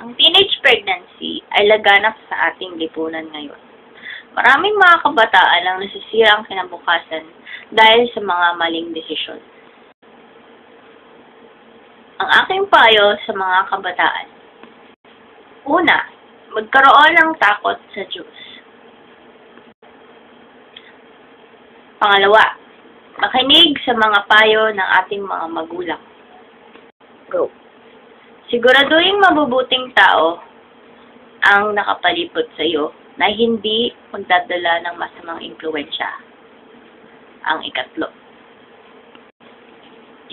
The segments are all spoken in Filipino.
Ang teenage pregnancy ay laganap sa ating lipunan ngayon. Maraming mga kabataan ang nasisira ang kinabukasan dahil sa mga maling desisyon. Ang aking payo sa mga kabataan. Una, magkaroon ng takot sa Diyos. Pangalawa, makinig sa mga payo ng ating mga magulang. Go. Siguraduhin mabubuting tao ang nakapalibot sa iyo na hindi magdadala ng masamang impluwensya. Ang ikatlo.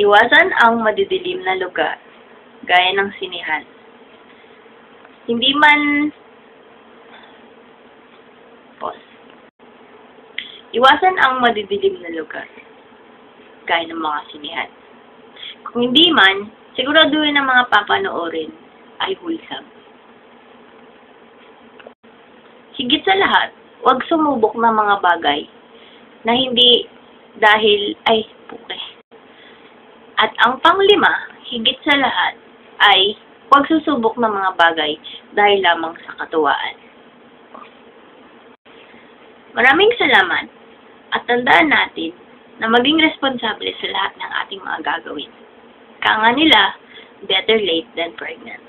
Iwasan ang madidilim na lugar, gaya ng sinihan. Hindi man Iwasan ang madidilim na lugar, gaya ng mga sinihan. Kung hindi man, siguraduhin ang mga papanoorin ay wholesome. Higit sa lahat, huwag sumubok ng mga bagay na hindi dahil ay puke. At ang panglima, higit sa lahat, ay huwag susubok ng mga bagay dahil lamang sa katuwaan. Maraming salamat at tandaan natin na maging responsable sa lahat ng ating mga gagawin. Kaya nga nila, better late than pregnant.